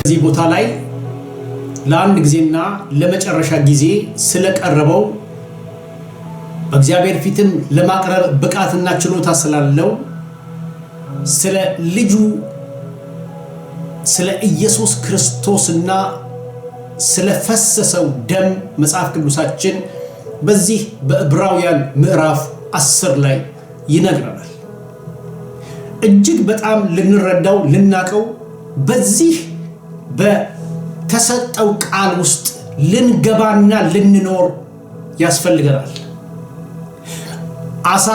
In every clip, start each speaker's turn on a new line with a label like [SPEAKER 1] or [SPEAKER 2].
[SPEAKER 1] በዚህ ቦታ ላይ ለአንድ ጊዜና ለመጨረሻ ጊዜ ስለቀረበው በእግዚአብሔር ፊትም ለማቅረብ ብቃትና ችሎታ ስላለው ስለ ልጁ ስለ ኢየሱስ ክርስቶስና ስለ ፈሰሰው ደም መጽሐፍ ቅዱሳችን በዚህ በዕብራውያን ምዕራፍ 10 ላይ ይነግረናል። እጅግ በጣም ልንረዳው ልናቀው በዚህ በተሰጠው ቃል ውስጥ ልንገባና ልንኖር ያስፈልገናል። አሳ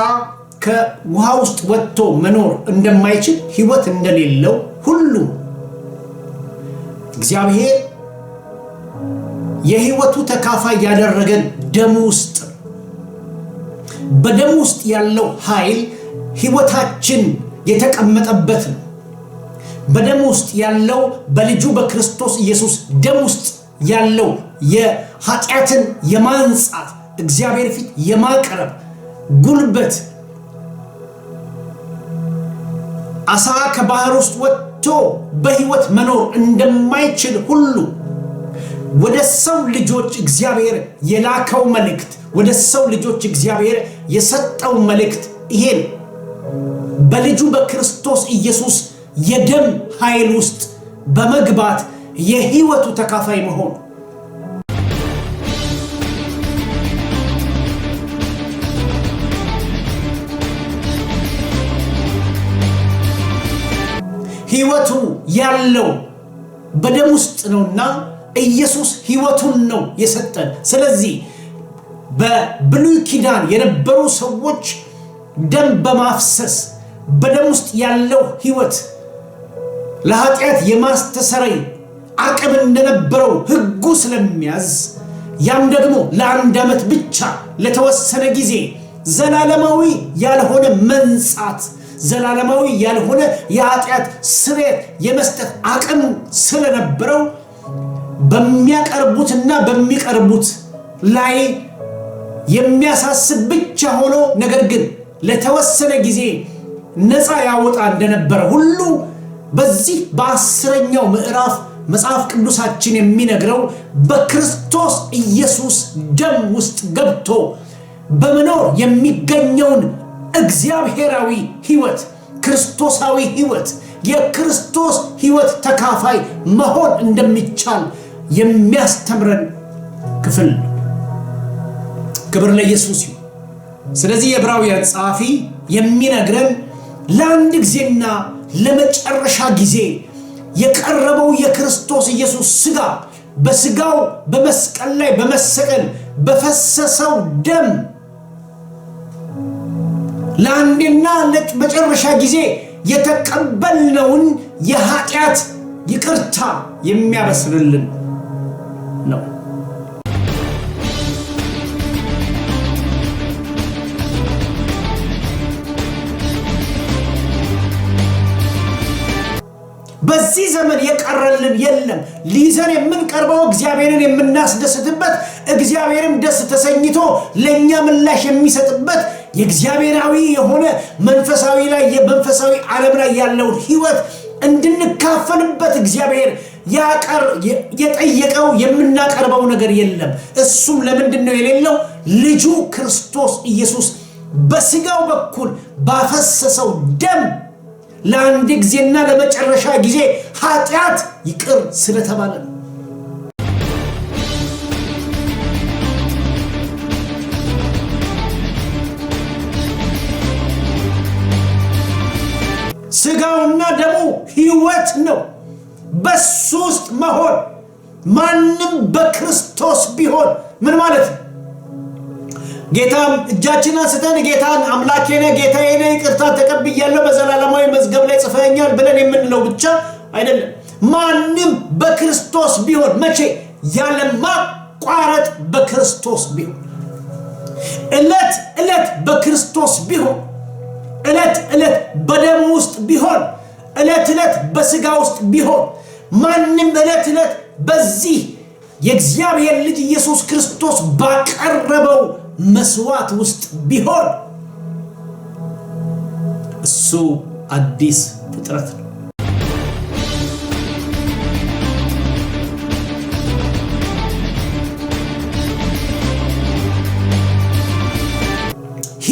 [SPEAKER 1] ከውሃ ውስጥ ወጥቶ መኖር እንደማይችል ሕይወት እንደሌለው ሁሉ እግዚአብሔር የሕይወቱ ተካፋይ ያደረገን ደሙ ውስጥ በደሙ ውስጥ ያለው ኃይል ሕይወታችን የተቀመጠበት ነው። በደሙ ውስጥ ያለው በልጁ በክርስቶስ ኢየሱስ ደም ውስጥ ያለው የኃጢአትን የማንጻት እግዚአብሔር ፊት የማቅረብ ጉልበት አሳ ከባህር ውስጥ ወጥቶ በሕይወት መኖር እንደማይችል ሁሉ ወደ ሰው ልጆች እግዚአብሔር የላከው መልእክት ወደ ሰው ልጆች እግዚአብሔር የሰጠው መልእክት ይሄ ነው። በልጁ በክርስቶስ ኢየሱስ የደም ኃይል ውስጥ በመግባት የሕይወቱ ተካፋይ መሆን። ሕይወቱ ያለው በደም ውስጥ ነውና ኢየሱስ ሕይወቱን ነው የሰጠን። ስለዚህ በብሉይ ኪዳን የነበሩ ሰዎች ደም በማፍሰስ በደም ውስጥ ያለው ሕይወት ለኃጢአት የማስተሰረይ አቅም እንደነበረው ሕጉ ስለሚያዝ ያም ደግሞ ለአንድ ዓመት ብቻ ለተወሰነ ጊዜ ዘላለማዊ ያልሆነ መንጻት ዘላለማዊ ያልሆነ የኃጢአት ስርየት የመስጠት አቅም ስለነበረው በሚያቀርቡትና በሚቀርቡት ላይ የሚያሳስብ ብቻ ሆኖ ነገር ግን ለተወሰነ ጊዜ ነፃ ያወጣ እንደነበረ ሁሉ በዚህ በ10ኛው ምዕራፍ መጽሐፍ ቅዱሳችን የሚነግረው በክርስቶስ ኢየሱስ ደም ውስጥ ገብቶ በመኖር የሚገኘውን እግዚአብሔራዊ ሕይወት ክርስቶሳዊ ሕይወት የክርስቶስ ሕይወት ተካፋይ መሆን እንደሚቻል የሚያስተምረን ክፍል። ክብር ለኢየሱስ ይሁን። ስለዚህ የዕብራውያን ጸሐፊ የሚነግረን ለአንድ ጊዜና ለመጨረሻ ጊዜ የቀረበው የክርስቶስ ኢየሱስ ሥጋ በሥጋው በመስቀል ላይ በመሰቀል በፈሰሰው ደም ለአንድና ለመጨረሻ ጊዜ የተቀበልነውን የኃጢአት ይቅርታ የሚያበስርልን ነው። በዚህ ዘመን የቀረልን የለም። ሊዘን የምንቀርበው እግዚአብሔርን የምናስደስትበት እግዚአብሔርም ደስ ተሰኝቶ ለኛ ምላሽ የሚሰጥበት የእግዚአብሔራዊ የሆነ መንፈሳዊ ላይ የመንፈሳዊ ዓለም ላይ ያለውን ሕይወት እንድንካፈልበት እግዚአብሔር የጠየቀው የምናቀርበው ነገር የለም። እሱም ለምንድን ነው የሌለው? ልጁ ክርስቶስ ኢየሱስ በሥጋው በኩል ባፈሰሰው ደም ለአንድ ጊዜና ለመጨረሻ ጊዜ ኃጢአት ይቅር ስለተባለ ነው። ሥጋውና ደሙ ሕይወት ነው። በሱ ውስጥ መሆን ማንም በክርስቶስ ቢሆን ምን ማለት ነው? ጌታም እጃችንን አንስተን ጌታን አምላኬ ነህ ጌታዬ ነህ ይቅርታ ተቀብያለሁ በዘላለማዊ መዝገብ ላይ ጽፈኸኛል ብለን የምንለው ብቻ አይደለም። ማንም በክርስቶስ ቢሆን መቼ? ያለ ማቋረጥ በክርስቶስ ቢሆን ዕለት ዕለት በክርስቶስ ቢሆን ዕለት ዕለት በደም ውስጥ ቢሆን ዕለት ዕለት በሥጋ ውስጥ ቢሆን ማንም ዕለት ዕለት በዚህ የእግዚአብሔር ልጅ ኢየሱስ ክርስቶስ ባቀረበው መስዋዕት ውስጥ ቢሆን እሱ አዲስ ፍጥረት ነው።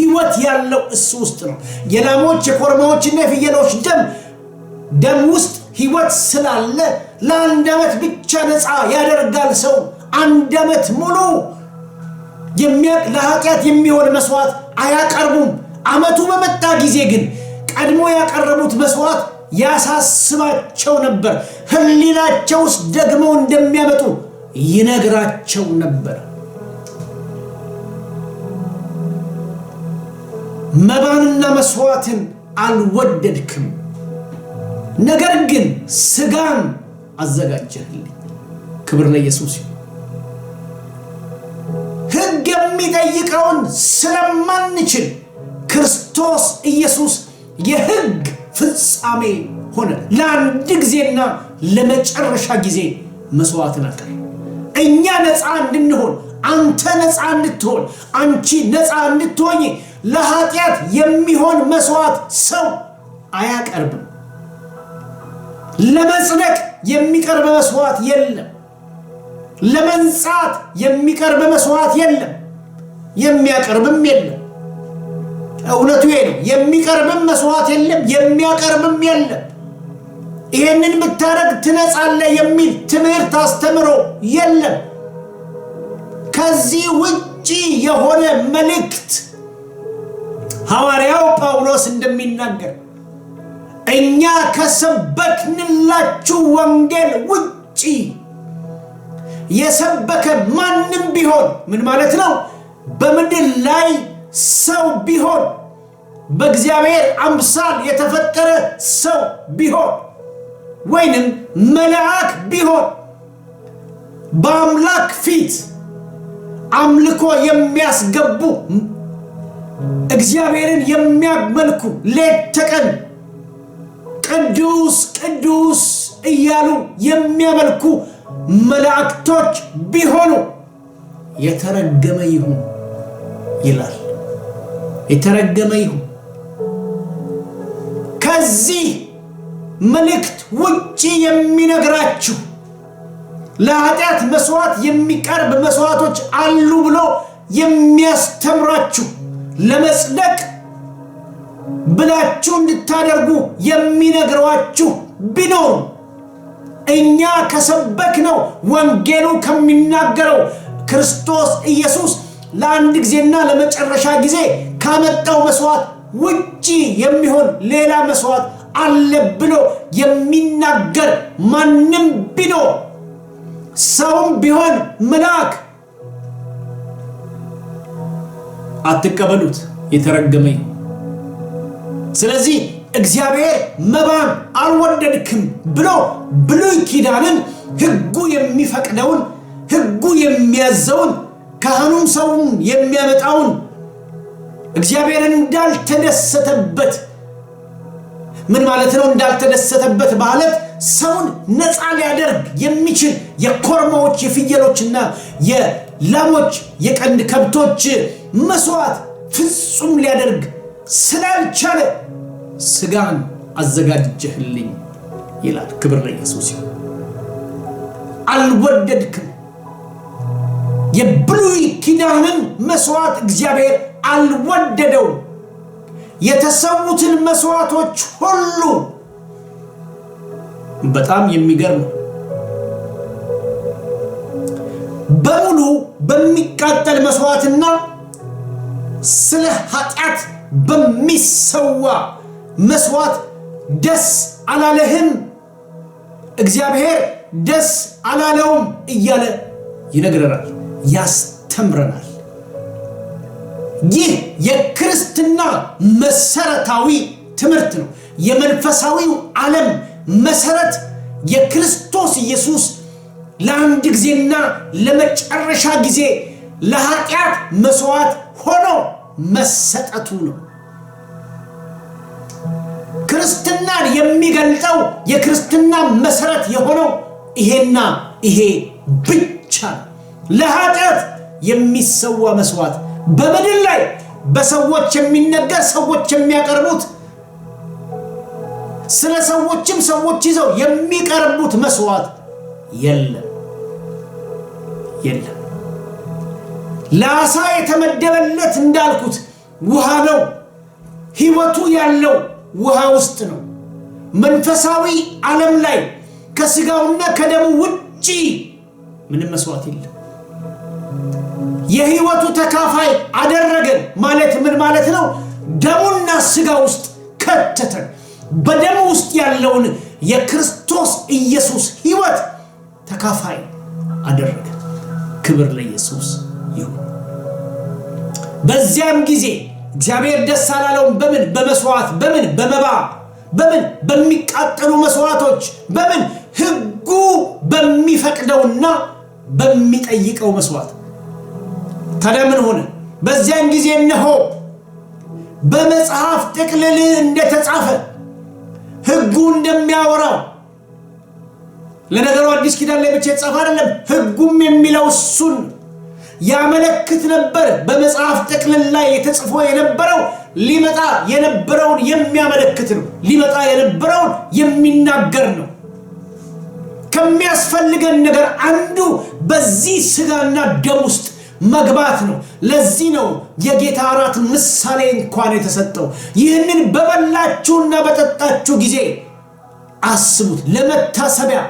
[SPEAKER 1] ሕይወት ያለው እሱ ውስጥ ነው። የላሞች የኮርማዎችና የፍየሎች ደም ውስጥ ሕይወት ስላለ ለአንድ ዓመት ብቻ ነፃ ያደርጋል ሰው። አንድ ዓመት ሙሉ ለኃጢአት የሚሆን መስዋዕት አያቀርቡም። ዓመቱ በመጣ ጊዜ ግን ቀድሞ ያቀረቡት መስዋዕት ያሳስባቸው ነበር። ሕሊናቸው ውስጥ ደግመው እንደሚያመጡ ይነግራቸው ነበር። መባንና መስዋዕትን አልወደድክም፣ ነገር ግን ስጋን አዘጋጀህልኝ። ክብር ለኢየሱስ ይሁን። ሕግ የሚጠይቀውን ስለማንችል ክርስቶስ ኢየሱስ የሕግ ፍጻሜ ሆነ። ለአንድ ጊዜና ለመጨረሻ ጊዜ መስዋዕትን አቀረበ። እኛ ነፃ እንድንሆን፣ አንተ ነፃ እንድትሆን፣ አንቺ ነፃ እንድትሆኝ ለኃጢአት የሚሆን መስዋዕት ሰው አያቀርብም። ለመጽደቅ የሚቀርብ መስዋዕት የለም። ለመንጻት የሚቀርብ መስዋዕት የለም። የሚያቀርብም የለም። እውነቱ ይሄ ነው። የሚቀርብም መስዋዕት የለም፣ የሚያቀርብም የለም። ይሄንን ብታረግ ትነጻለህ የሚል ትምህርት አስተምሮ የለም። ከዚህ ውጪ የሆነ መልእክት ሐዋርያው ጳውሎስ እንደሚናገር እኛ ከሰበክንላችሁ ወንጌል ውጪ የሰበከ ማንም ቢሆን ምን ማለት ነው? በምድር ላይ ሰው ቢሆን፣ በእግዚአብሔር አምሳል የተፈጠረ ሰው ቢሆን ወይንም መልአክ ቢሆን በአምላክ ፊት አምልኮ የሚያስገቡ እግዚአብሔርን የሚያመልኩ ሌት ተቀን ቅዱስ ቅዱስ እያሉ የሚያመልኩ መላእክቶች ቢሆኑ የተረገመ ይሁን ይላል። የተረገመ ይሁን። ከዚህ መልእክት ውጪ የሚነግራችሁ ለኃጢአት መስዋዕት የሚቀርብ መስዋዕቶች አሉ ብሎ የሚያስተምራችሁ ለመጽደቅ ብላችሁ እንድታደርጉ የሚነግሯችሁ ቢኖር እኛ ከሰበክነው ወንጌሉ ከሚናገረው ክርስቶስ ኢየሱስ ለአንድ ጊዜና ለመጨረሻ ጊዜ ካመጣው መስዋዕት ውጪ የሚሆን ሌላ መስዋዕት አለ ብሎ የሚናገር ማንም ቢኖር ሰውም ቢሆን መልአክ አትቀበሉት፣ የተረገመ ይሁን። ስለዚህ እግዚአብሔር መባን አልወደድክም ብሎ ብሉይ ኪዳንን ሕጉ የሚፈቅደውን ሕጉ የሚያዘውን ካህኑም ሰውም የሚያመጣውን እግዚአብሔርን እንዳልተደሰተበት ምን ማለት ነው? እንዳልተደሰተበት ማለት ሰውን ነፃ ሊያደርግ የሚችል የኮርማዎች የፍየሎችና የላሞች የቀንድ ከብቶች መስዋዕት ፍጹም ሊያደርግ ስላልቻለ ስጋን አዘጋጀህልኝ ይላል። ክብር ለኢየሱስ ይሁን። አልወደድክም። የብሉይ ኪዳንን መስዋዕት እግዚአብሔር አልወደደው። የተሰዉትን መስዋዕቶች ሁሉ በጣም የሚገርም በሙሉ በሚቃጠል መስዋዕትና ስለ ኃጢአት በሚሰዋ መስዋዕት ደስ አላለህም፣ እግዚአብሔር ደስ አላለውም እያለ ይነግረናል፣ ያስተምረናል። ይህ የክርስትና መሰረታዊ ትምህርት ነው። የመንፈሳዊው ዓለም መሰረት የክርስቶስ ኢየሱስ ለአንድ ጊዜና ለመጨረሻ ጊዜ ለኃጢአት መስዋዕት ሆኖ መሰጠቱ ነው። ክርስትናን የሚገልጠው የክርስትና መሰረት የሆነው ይሄና ይሄ ብቻ ነው። ለኃጢአት የሚሰዋ መስዋዕት በምድር ላይ በሰዎች የሚነገር ሰዎች የሚያቀርቡት ስለ ሰዎችም ሰዎች ይዘው የሚቀርቡት መስዋዕት የለም። ለአሳ የተመደበለት እንዳልኩት ውሃ ነው። ሕይወቱ ያለው ውሃ ውስጥ ነው። መንፈሳዊ ዓለም ላይ ከስጋውና ከደሙ ውጪ ምንም መስዋዕት የለም። የሕይወቱ ተካፋይ አደረገን ማለት ምን ማለት ነው? ደሙና ስጋ ውስጥ ከተተን። በደሙ ውስጥ ያለውን የክርስቶስ ኢየሱስ ሕይወት ተካፋይ አደረገን። ክብር ለኢየሱስ ይሁን። በዚያም ጊዜ እግዚአብሔር ደስ አላለውም። በምን? በመስዋዕት፣ በምን? በመባ፣ በምን? በሚቃጠሉ መስዋዕቶች፣ በምን? ሕጉ በሚፈቅደውና በሚጠይቀው መስዋዕት። ታዲያ ምን ሆነ? በዚያም ጊዜ እነሆ በመጽሐፍ ጥቅልል እንደተጻፈ ሕጉ እንደሚያወራው። ለነገሩ አዲስ ኪዳን ላይ ብቻ የተጻፈ አይደለም። ሕጉም የሚለው እሱን ያመለክት ነበር። በመጽሐፍ ጥቅልል ላይ የተጽፎ የነበረው ሊመጣ የነበረውን የሚያመለክት ነው። ሊመጣ የነበረውን የሚናገር ነው። ከሚያስፈልገን ነገር አንዱ በዚህ ስጋና ደም ውስጥ መግባት ነው። ለዚህ ነው የጌታ እራት ምሳሌ እንኳን የተሰጠው። ይህንን በበላችሁና በጠጣችሁ ጊዜ አስቡት፣ ለመታሰቢያ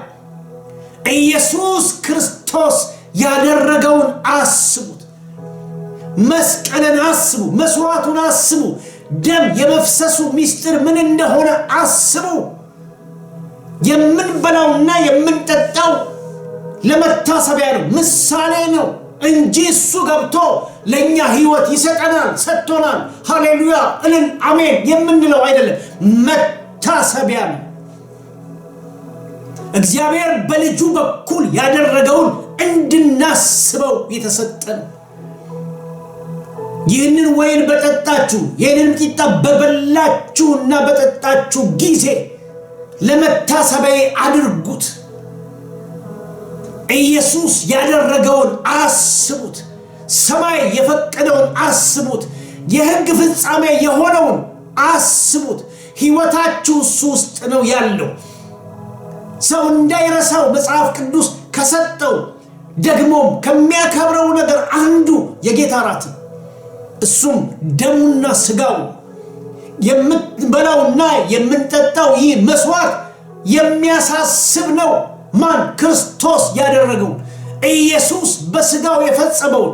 [SPEAKER 1] ኢየሱስ ክርስቶስ ያደረገውን አስቡት። መስቀልን አስቡ፣ መስዋዕቱን አስቡ፣ ደም የመፍሰሱ ምስጢር ምን እንደሆነ አስቡ። የምንበላውና የምንጠጣው ለመታሰቢያ ነው፣ ምሳሌ ነው እንጂ እሱ ገብቶ ለኛ ሕይወት ይሰጠናል፣ ሰጥቶናል። ሃሌሉያ እልን አሜን የምንለው አይደለም። መታሰቢያ ነው። እግዚአብሔር በልጁ በኩል ያደረገውን እንድናስበው የተሰጠን። ይህንን ወይን በጠጣችሁ፣ ይህንን ቂጣ በበላችሁና በጠጣችሁ ጊዜ ለመታሰቢያ አድርጉት። ኢየሱስ ያደረገውን አስቡት። ሰማይ የፈቀደውን አስቡት። የሕግ ፍጻሜ የሆነውን አስቡት። ሕይወታችሁ እሱ ውስጥ ነው ያለው። ሰው እንዳይረሳው መጽሐፍ ቅዱስ ከሰጠው ደግሞም ከሚያከብረው ነገር አንዱ የጌታ እራት፣ እሱም ደሙና ስጋው የምንበላውና የምንጠጣው ይህ መስዋዕት የሚያሳስብ ነው። ማን? ክርስቶስ ያደረገው ኢየሱስ በስጋው የፈጸመው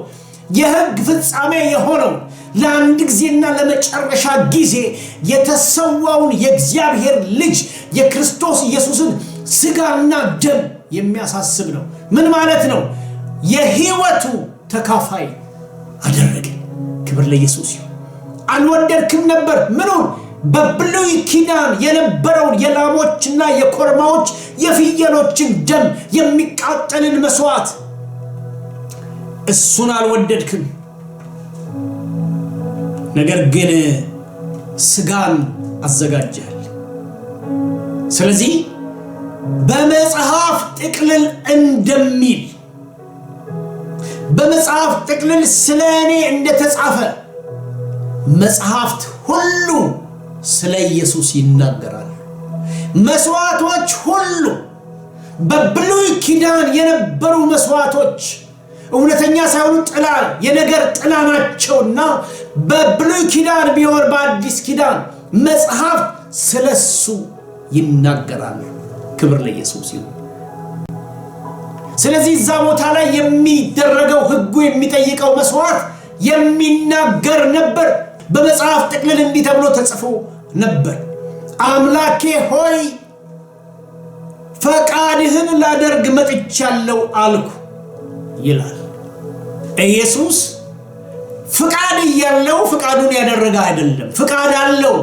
[SPEAKER 1] የሕግ ፍጻሜ የሆነው ለአንድ ጊዜና ለመጨረሻ ጊዜ የተሰዋውን የእግዚአብሔር ልጅ የክርስቶስ ኢየሱስን ስጋና ደም የሚያሳስብ ነው። ምን ማለት ነው? የሕይወቱ ተካፋይ አደረገ። ክብር ለኢየሱስ ይሁን። አልወደድክም ነበር ምኑን? በብሉይ ኪዳን የነበረውን የላሞችና የኮርማዎች የፍየሎችን ደም የሚቃጠልን መስዋዕት፣ እሱን አልወደድክም። ነገር ግን ስጋን አዘጋጀሃል። ስለዚህ በመጽሐፍ ጥቅልል እንደሚል በመጽሐፍ ጥቅልል ስለ እኔ እንደተጻፈ መጽሐፍት ሁሉ ስለ ኢየሱስ ይናገራሉ። መስዋዕቶች ሁሉ በብሉይ ኪዳን የነበሩ መስዋዕቶች እውነተኛ ሳይሆኑ ጥላ የነገር ጥላ ናቸውና በብሉይ ኪዳን ቢሆን በአዲስ ኪዳን መጽሐፍ ስለሱ ይናገራሉ። ክብር ለኢየሱስ ይሁን። ስለዚህ እዛ ቦታ ላይ የሚደረገው ሕጉ የሚጠይቀው መስዋዕት የሚናገር ነበር። በመጽሐፍ ጥቅልል እንዲህ ተብሎ ተጽፎ ነበር። አምላኬ ሆይ ፈቃድህን ላደርግ መጥቻለሁ አልኩ ይላል ኢየሱስ። ፍቃድ እያለው ፍቃዱን ያደረገ አይደለም። ፍቃድ አለው።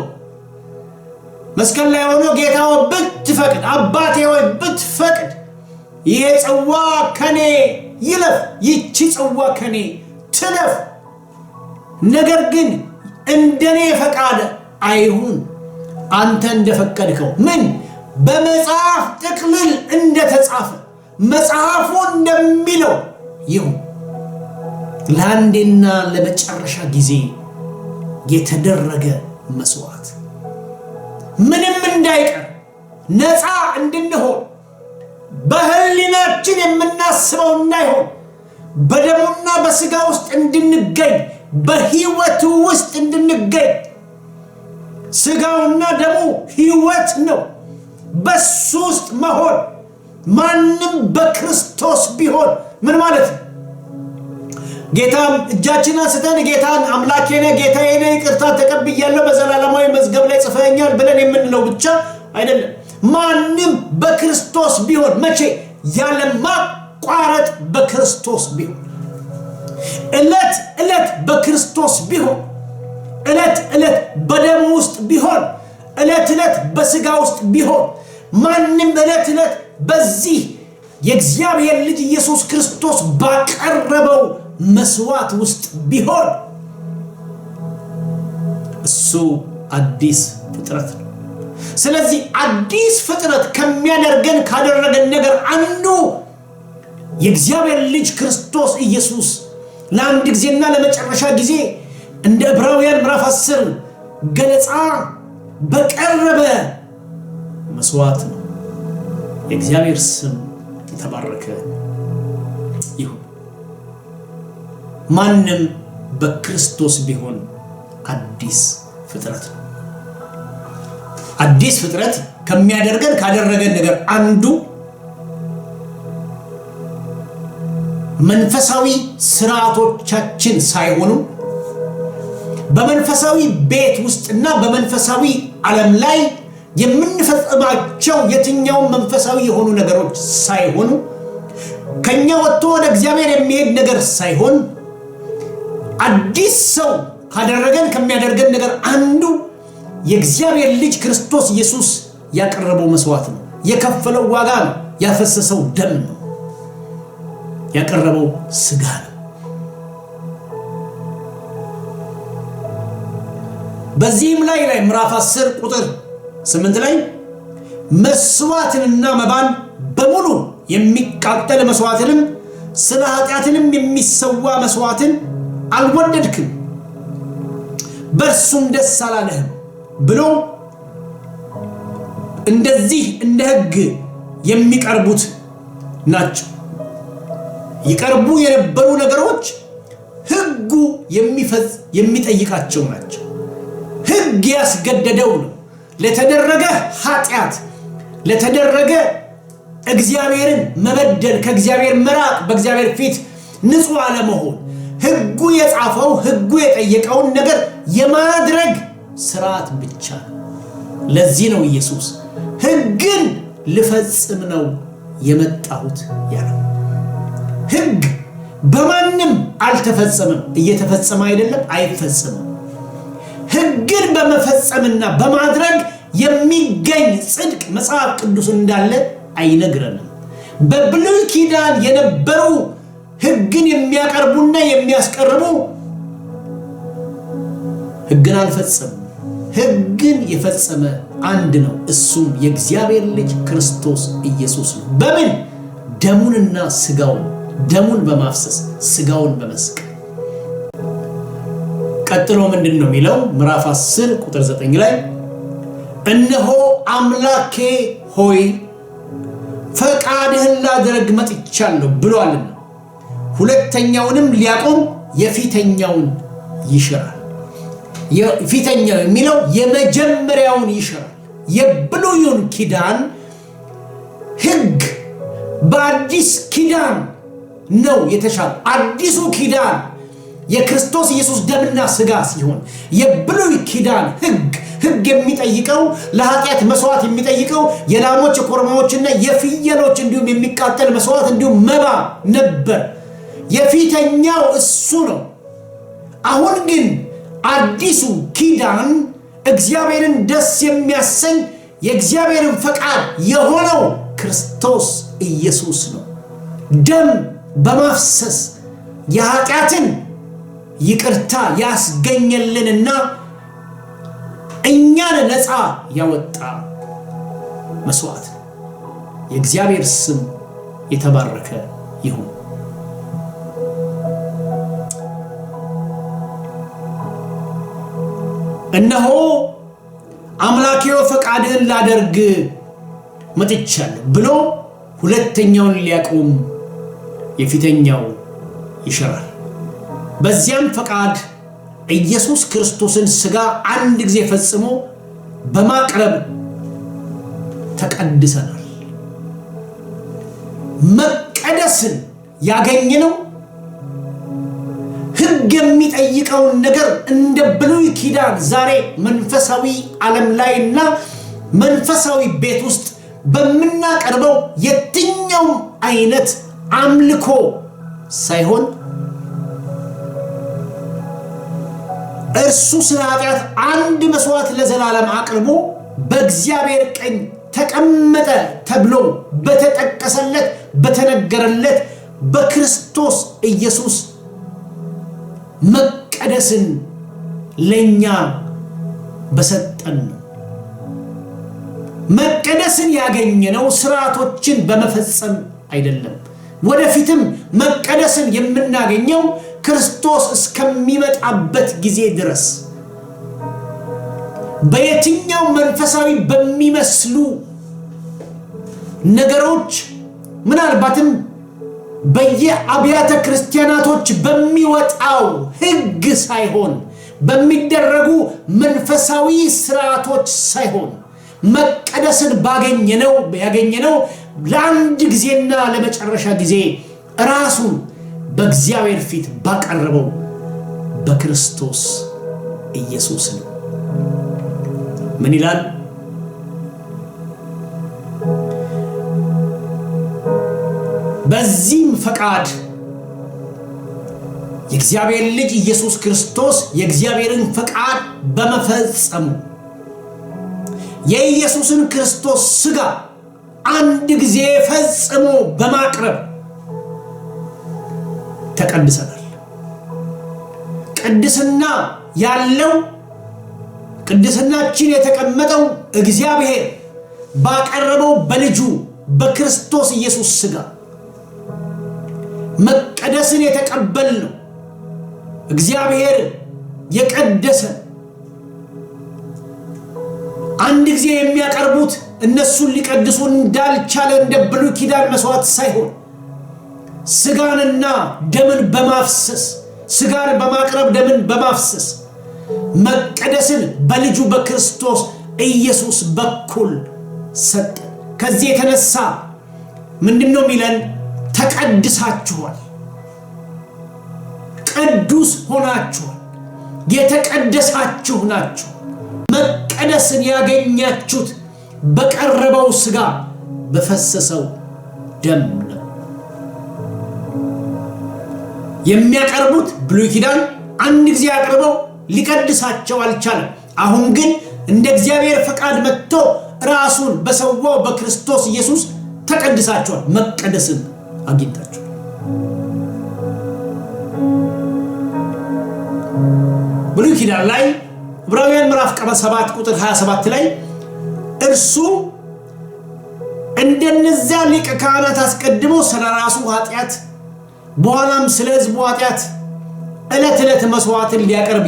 [SPEAKER 1] መስቀል ላይ ሆኖ ጌታ ሆይ ብትፈቅድ፣ አባቴ ሆይ ብትፈቅድ ይሄ ጽዋ ከኔ ይለፍ፣ ይቺ ጽዋ ከኔ ትለፍ፣ ነገር ግን እንደኔ ፈቃድ አይሁን፣ አንተ እንደፈቀድከው። ምን? በመጽሐፍ ጥቅልል እንደተጻፈ መጽሐፉ እንደሚለው ይሁን። ለአንዴና ለመጨረሻ ጊዜ የተደረገ መስዋዕት፣ ምንም እንዳይቀር ነፃ እንድንሆን በህሊናችን የምናስበው እንዳይሆን በደሙና በስጋ ውስጥ እንድንገኝ በህይወቱ ውስጥ እንድንገኝ ስጋውና ደሙ ህይወት ነው በሱ ውስጥ መሆን ማንም በክርስቶስ ቢሆን ምን ማለት ነው ጌታም እጃችንን አንስተን ጌታን አምላኬ ነህ ጌታዬ ነህ ይቅርታ ተቀብያለሁ በዘላለማዊ መዝገብ ላይ ጽፈኸኛል ብለን የምንለው ብቻ አይደለም ማንም በክርስቶስ ቢሆን መቼ ያለማቋረጥ በክርስቶስ ቢሆን እለት በክርስቶስ ቢሆን እለት በደሙ ውስጥ ቢሆን እለት በስጋ ውስጥ ቢሆን ማንም እለት በዚህ የእግዚአብሔር ልጅ ኢየሱስ ክርስቶስ ባቀረበው መስዋዕት ውስጥ ቢሆን እሱ አዲስ ፍጥረት ነው ስለዚህ አዲስ ፍጥረት ከሚያደርገን ካደረገን ነገር አንዱ የእግዚአብሔር ልጅ ክርስቶስ ኢየሱስ ለአንድ ጊዜና ለመጨረሻ ጊዜ እንደ ዕብራውያን ምዕራፍ 10 ገለጻ በቀረበ መስዋዕት ነው የእግዚአብሔር ስም የተባረከ ይሁን ማንም በክርስቶስ ቢሆን አዲስ ፍጥረት ነው አዲስ ፍጥረት ከሚያደርገን ካደረገን ነገር አንዱ መንፈሳዊ ስርዓቶቻችን ሳይሆኑ በመንፈሳዊ ቤት ውስጥና በመንፈሳዊ ዓለም ላይ የምንፈጽማቸው የትኛው መንፈሳዊ የሆኑ ነገሮች ሳይሆኑ ከኛ ወጥቶ ወደ እግዚአብሔር የሚሄድ ነገር ሳይሆን አዲስ ሰው ካደረገን ከሚያደርገን ነገር አንዱ የእግዚአብሔር ልጅ ክርስቶስ ኢየሱስ ያቀረበው መስዋዕት ነው የከፈለው ዋጋ ነው ያፈሰሰው ደም ነው ያቀረበው ስጋ ነው በዚህም ላይ ምዕራፍ 10 ቁጥር 8 ላይ መስዋዕትንና መባን በሙሉ የሚቃጠል መስዋዕትንም ስለ ኃጢአትንም የሚሰዋ መስዋዕትን አልወደድክም በእርሱም ደስ አላለህም ብሎ እንደዚህ እንደ ሕግ የሚቀርቡት ናቸው ይቀርቡ የነበሩ ነገሮች ሕጉ የሚጠይቃቸው ናቸው ሕግ ያስገደደው ነው ለተደረገ ኃጢአት ለተደረገ እግዚአብሔርን መበደል ከእግዚአብሔር መራቅ በእግዚአብሔር ፊት ንጹህ አለመሆን ሕጉ የጻፈው ሕጉ የጠየቀውን ነገር የማድረግ ስርዓት ብቻ ለዚህ ነው ኢየሱስ ሕግን ልፈጽም ነው የመጣሁት ያለው ሕግ በማንም አልተፈጸመም እየተፈጸመ አይደለም አይፈጸምም ሕግን በመፈጸምና በማድረግ የሚገኝ ጽድቅ መጽሐፍ ቅዱስ እንዳለ አይነግረንም በብሉይ ኪዳን የነበሩ ሕግን የሚያቀርቡና የሚያስቀርቡ ሕግን አልፈጸሙም ሕግን የፈጸመ አንድ ነው እሱም የእግዚአብሔር ልጅ ክርስቶስ ኢየሱስ ነው በምን ደሙንና ስጋውን ደሙን በማፍሰስ ስጋውን በመስቀል ቀጥሎ ምንድነው የሚለው ምዕራፍ 10 ቁጥር 9 ላይ እነሆ አምላኬ ሆይ ፈቃድህን ላደርግ መጥቻለሁ ብሏልና ሁለተኛውንም ሊያቆም የፊተኛውን ይሽራል የፊተኛው የሚለው የመጀመሪያውን ይሽራል የብሉይን ኪዳን ሕግ በአዲስ ኪዳን ነው የተሻለ አዲሱ ኪዳን የክርስቶስ ኢየሱስ ደምና ስጋ ሲሆን የብሉይ ኪዳን ሕግ የሚጠይቀው ለኃጢአት መስዋዕት የሚጠይቀው የላሞች የኮርማዎችና የፍየሎች እንዲሁም የሚቃጠል መስዋዕት እንዲሁም መባ ነበር የፊተኛው እሱ ነው አሁን ግን አዲሱ ኪዳን እግዚአብሔርን ደስ የሚያሰኝ የእግዚአብሔርን ፈቃድ የሆነው ክርስቶስ ኢየሱስ ነው ደም በማፍሰስ የኃጢአትን ይቅርታ ያስገኘልንና እኛን ነፃ ያወጣ መስዋዕት የእግዚአብሔር ስም የተባረከ ይሁን እነሆ አምላኬው ፈቃድህን ላደርግ መጥቻለሁ ብሎ ሁለተኛውን ሊያቆም የፊተኛው ይሽራል በዚያም ፈቃድ ኢየሱስ ክርስቶስን ሥጋ አንድ ጊዜ ፈጽሞ በማቅረብ ተቀድሰናል። መቀደስን ያገኘነው ሕግ የሚጠይቀውን ነገር እንደ ብሉይ ኪዳን ዛሬ መንፈሳዊ ዓለም ላይና መንፈሳዊ ቤት ውስጥ በምናቀርበው የትኛውም አይነት አምልኮ ሳይሆን እርሱ ስለ ኃጢአት አንድ መስዋዕት ለዘላለም አቅርቦ በእግዚአብሔር ቀኝ ተቀመጠ ተብሎ በተጠቀሰለት በተነገረለት በክርስቶስ ኢየሱስ መቀደስን ለኛ በሰጠን ነው። መቀደስን ያገኘነው ሥርዓቶችን በመፈጸም አይደለም። ወደፊትም መቀደስን የምናገኘው ክርስቶስ እስከሚመጣበት ጊዜ ድረስ በየትኛው መንፈሳዊ በሚመስሉ ነገሮች ምናልባትም በየአብያተ ክርስቲያናቶች በሚወጣው ሕግ ሳይሆን በሚደረጉ መንፈሳዊ ሥርዓቶች ሳይሆን መቀደስን ያገኘነው ለአንድ ጊዜና ለመጨረሻ ጊዜ ራሱን በእግዚአብሔር ፊት ባቀረበው በክርስቶስ ኢየሱስ ነው። ምን ይላል? በዚህም ፈቃድ የእግዚአብሔር ልጅ ኢየሱስ ክርስቶስ የእግዚአብሔርን ፈቃድ በመፈጸሙ የኢየሱስን ክርስቶስ ሥጋ አንድ ጊዜ ፈጽሞ በማቅረብ ተቀድሰናል። ቅድስና ያለው ቅድስናችን የተቀመጠው እግዚአብሔር ባቀረበው በልጁ በክርስቶስ ኢየሱስ ሥጋ መቀደስን የተቀበልነው እግዚአብሔር የቀደሰን አንድ ጊዜ የሚያቀርቡት እነሱን ሊቀድሱ እንዳልቻለ እንደ ብሉይ ኪዳን መስዋዕት ሳይሆን ሥጋንና ደምን በማፍሰስ ሥጋን በማቅረብ ደምን በማፍሰስ መቀደስን በልጁ በክርስቶስ ኢየሱስ በኩል ሰጠ። ከዚህ የተነሳ ምንድነው የሚለን? ተቀድሳችኋል፣ ቅዱስ ሆናችኋል፣ የተቀደሳችሁ ናችሁ። መቀደስን ያገኛችሁት በቀረበው ሥጋ በፈሰሰው ደም ነው። የሚያቀርቡት ብሉይ ኪዳን አንድ ጊዜ አቅርበው ሊቀድሳቸው አልቻለም። አሁን ግን እንደ እግዚአብሔር ፈቃድ መጥቶ ራሱን በሰዋው በክርስቶስ ኢየሱስ ተቀድሳችኋል፣ መቀደስን አግኝታችኋል። ብሉይ ኪዳን ላይ ዕብራውያን ምዕራፍ 7 ቁጥር 27 ላይ እርሱ እንደነዚያ ሊቀ ካህናት አስቀድሞ ስለ ራሱ ኃጢአት በኋላም ስለ ሕዝቡ ኃጢአት ዕለት ዕለት መስዋዕትን ሊያቀርብ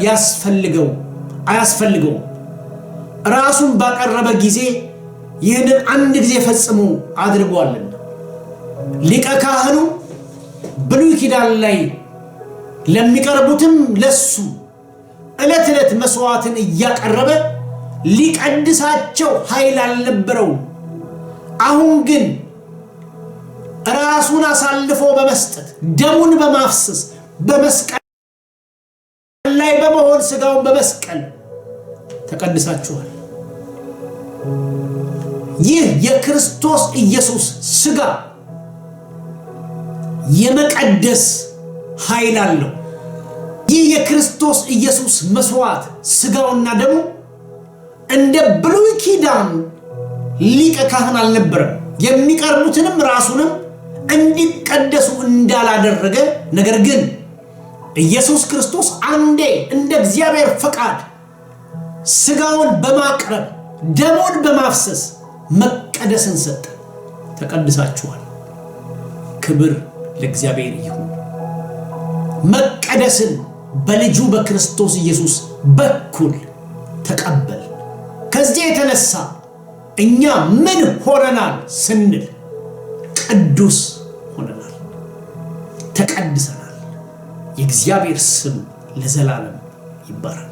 [SPEAKER 1] አያስፈልገው ራሱን ባቀረበ ጊዜ ይህንን አንድ ጊዜ ፈጽሞ አድርጓልና። ሊቀ ካህኑ ብሉይ ኪዳን ላይ ለሚቀርቡትም ለሱ ዕለት ዕለት መስዋዕትን እያቀረበ ሊቀድሳቸው ኃይል አልነበረው። አሁን ግን ራሱን አሳልፎ በመስጠት ደሙን በማፍሰስ በመስቀል ላይ በመሆን ሥጋውን በመስቀል ተቀድሳችኋል። ይህ የክርስቶስ ኢየሱስ ሥጋ የመቀደስ ኃይል አለው። ይህ የክርስቶስ ኢየሱስ መስዋዕት ሥጋውና ደሙ እንደ ብሉይ ኪዳን ሊቀ ካህን አልነበረም። የሚቀርቡትንም ራሱንም እንዲቀደሱ እንዳላደረገ፣ ነገር ግን ኢየሱስ ክርስቶስ አንዴ እንደ እግዚአብሔር ፈቃድ ሥጋውን በማቅረብ ደሙን በማፍሰስ መቀደስን ሰጠ። ተቀድሳችኋል። ክብር ለእግዚአብሔር ይሁን። መቀደስን በልጁ በክርስቶስ ኢየሱስ በኩል ተቀበል። ከዚህ የተነሳ እኛ ምን ሆነናል ስንል ቅዱስ ሆነናል፣ ተቀድሰናል። የእግዚአብሔር ስም ለዘላለም ይባረክ።